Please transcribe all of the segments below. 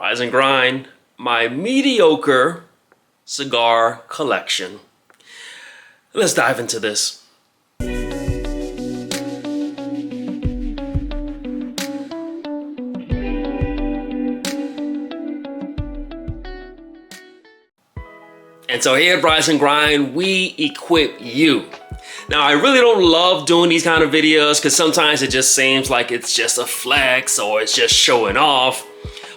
Rise and Grind, my mediocre cigar collection. Let's dive into this. And so here at Rise and Grind, we equip you. Now, I really don't love doing these kind of videos because sometimes it just seems like it's just a flex or it's just showing off.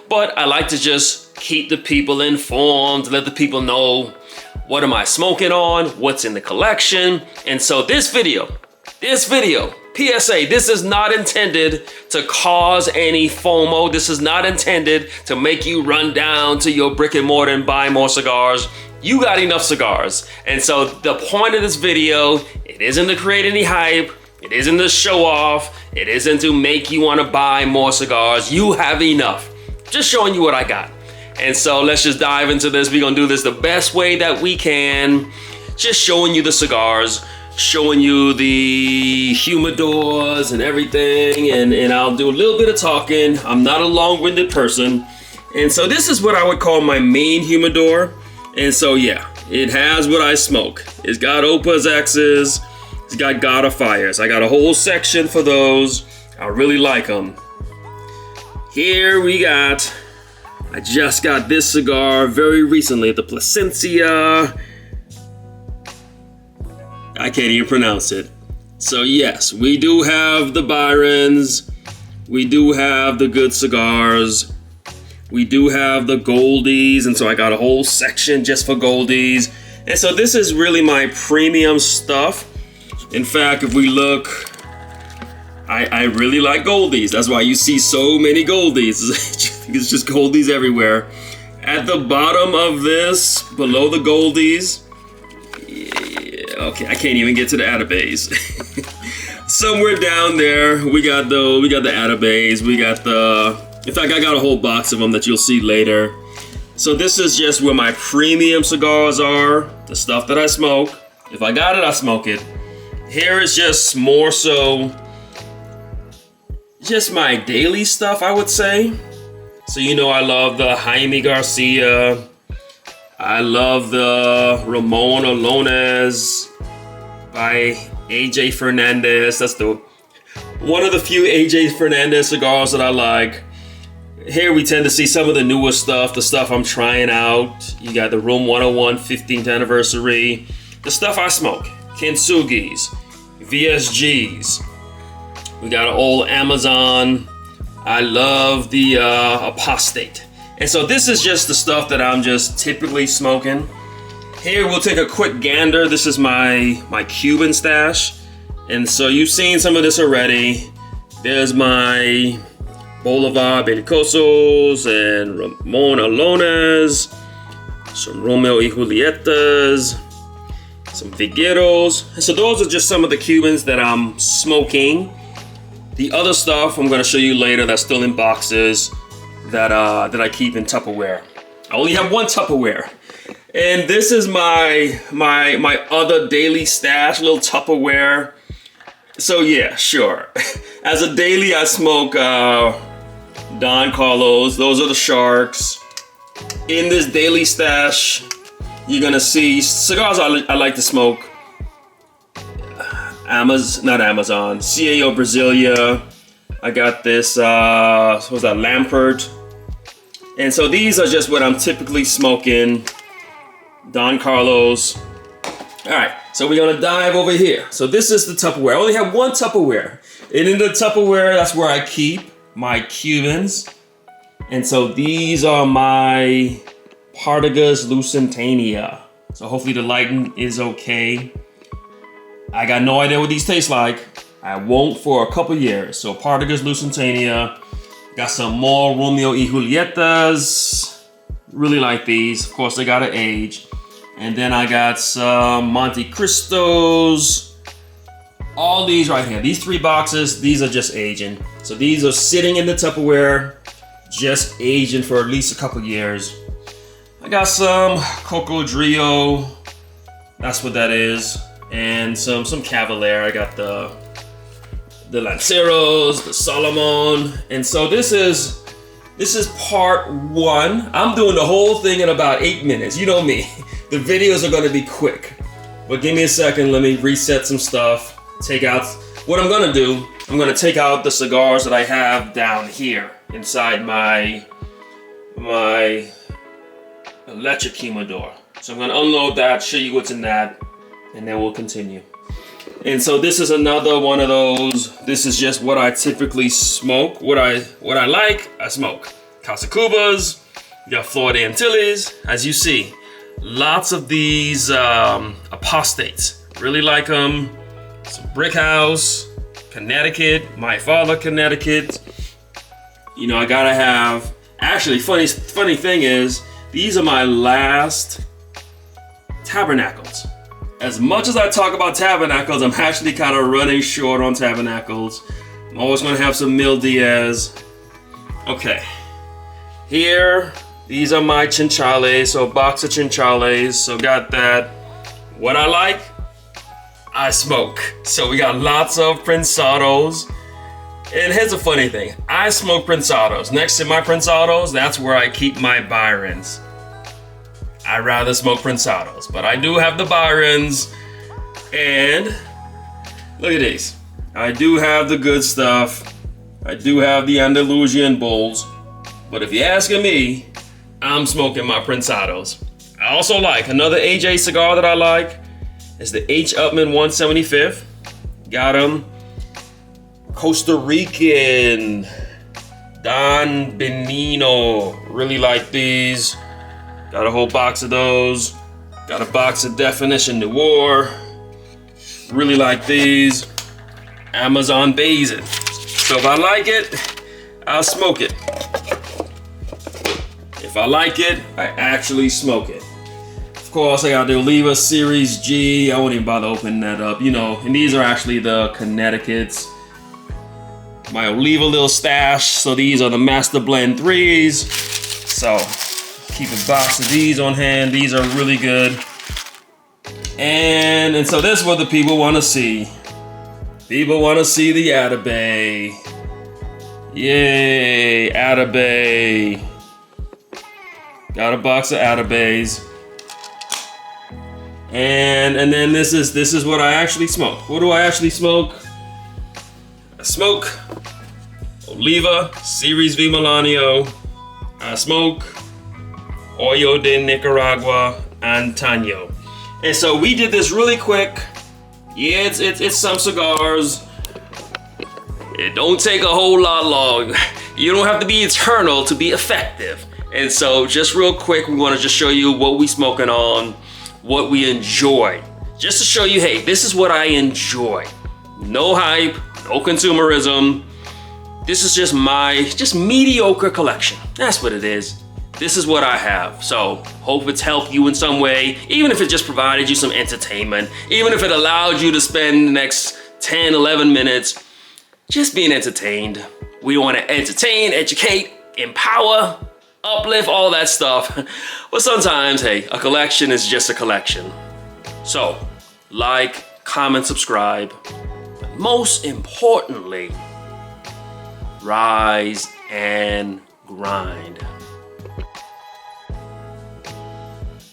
But I like to just keep the people informed, let the people know what am I smoking on, what's in the collection. And so this video, PSA, this is not intended to cause any FOMO. This is not intended to make you run down to your brick and mortar and buy more cigars. You got enough cigars. And so the point of this video, it isn't to create any hype. It isn't to show off. It isn't to make you want to buy more cigars. You have enough. Just showing you what I got. And so let's just dive into this. We're gonna do this the best way that we can. Just showing you the cigars, showing you the humidors and everything. And I'll do a little bit of talking. I'm not a long-winded person. And so this is what I would call my main humidor. And so yeah, it has what I smoke. It's got Opus X's, it's got God of Fires. I got a whole section for those. I really like them. Here we got, I just got this cigar very recently, the Plasencia. I can't even pronounce it. So yes, we do have the Byrons. We do have the good cigars. We do have the Goldies, and so I got a whole section just for Goldies. And so this is really my premium stuff. In fact, if we look, I really like Goldies. That's why you see so many Goldies. It's just Goldies everywhere. At the bottom of this, below the Goldies, yeah, okay, I can't even get to the Atabays. Somewhere down there, we got the Atabays, we got the... In fact, I got a whole box of them that you'll see later. So this is just where my premium cigars are, the stuff that I smoke. If I got it, I smoke it. Here is just more so just my daily stuff, I would say. So you know I love the Jaime Garcia. I love the Ramon Alones by AJ Fernandez. That's one of the few AJ Fernandez cigars that I like. Here we tend to see some of the newer stuff, the stuff I'm trying out. You got the Room 101 15th anniversary. The stuff I smoke, Kintsugi's, VSG's. We got an old Amazon. I love the Apostate. And so this is just the stuff that I'm just typically smoking. Here we'll take a quick gander. This is my Cuban stash. And so you've seen some of this already. There's my Bolivar Belicosos and Ramon Alones, some Romeo y Julietas, some Vigueros. And so those are just some of the Cubans that I'm smoking. The other stuff I'm going to show you later that's still in boxes that I keep in Tupperware. I only have one Tupperware. And this is my other daily stash, little Tupperware. So yeah, sure. As a daily, I smoke Don Carlos. Those are the Sharks. In this daily stash, you're gonna see cigars I like to smoke. Not Amazon. CAO Brasilia. I got this. What was that? Lampert. And so these are just what I'm typically smoking. Don Carlos. All right, so we're gonna dive over here. So this is the Tupperware. I only have one Tupperware. And in the Tupperware, that's where I keep my Cubans. And so these are my Partagas Lusitania. So hopefully the lighting is okay. I got no idea what these taste like. I won't for a couple years. So Partagas Lusitania. Got some more Romeo y Julietas. Really like these. Of course, they gotta age. And then I got some Monte Cristos. All these right here. These 3 boxes, these are just aging. So these are sitting in the Tupperware, just aging for at least a couple years. I got some Coco Drio. That's what that is. And some Cavalier. I got the Lanceros, the Solomon. And so this is This is part 1. I'm doing the whole thing in about 8 minutes. You know me. The videos are gonna be quick. But give me a second, let me reset some stuff. Take out, what I'm gonna do, I'm gonna take out the cigars that I have down here inside my electric humidor. So I'm gonna unload that, show you what's in that, and then we'll continue. And so this is another one of those. This is just what I typically smoke. What I like, I smoke. Casa Cubas, you got Florida Antilles. As you see, lots of these apostates. Really like them. Some Brick House, Connecticut, My Father, Connecticut. You know, I gotta have. Actually, funny thing is, these are my last Tabernacles. As much as I talk about Tabernacles, I'm actually kind of running short on Tabernacles. I'm always gonna have some Mil Diaz. Okay, here, these are my Chinchales, so a box of Chinchales, so got that. What I like, I smoke. So we got lots of Prensados. And here's a funny thing, I smoke Prensados. Next to my Prensados, that's where I keep my Byrons. I rather smoke Prensados, but I do have the Byrons, and look at these. I do have the good stuff. I do have the Andalusian Bulls, but if you're asking me, I'm smoking my Prensados. I also like another AJ cigar that I like is the H. Upmann 175th. Got them. Costa Rican Don Benino. Really like these. Got a whole box of those. Got a box of Definition Noir. Really like these. Amazon Basin. So if I like it, I'll smoke it. If I like it, I actually smoke it. Of course, I got the Oliva Series G. I won't even bother opening that up, you know. And these are actually the Connecticut's. My Oliva little stash. So these are the Master Blend 3s. So keep a box of these on hand. These are really good. And so this is what the people want to see. People want to see the Atabey. Yay, Atabey. Got a box of Atabeys. And then this is what I actually smoke. What do I actually smoke? I smoke Oliva Series V Milanio. I smoke Hoyo de Nicaragua Antaño. And so we did this really quick. Yeah, it's some cigars. It don't take a whole lot long. You don't have to be eternal to be effective. And so just real quick, we want to just show you what we smoking on, what we enjoy. Just to show you, hey, this is what I enjoy. No hype, no consumerism. This is just my mediocre collection. That's what it is. This is what I have. So hope it's helped you in some way, even if it just provided you some entertainment, even if it allowed you to spend the next 10, 11 minutes just being entertained. We want to entertain, educate, empower, uplift, all that stuff. But sometimes, hey, a collection is just a collection. So like, comment, subscribe. But most importantly, rise and grind.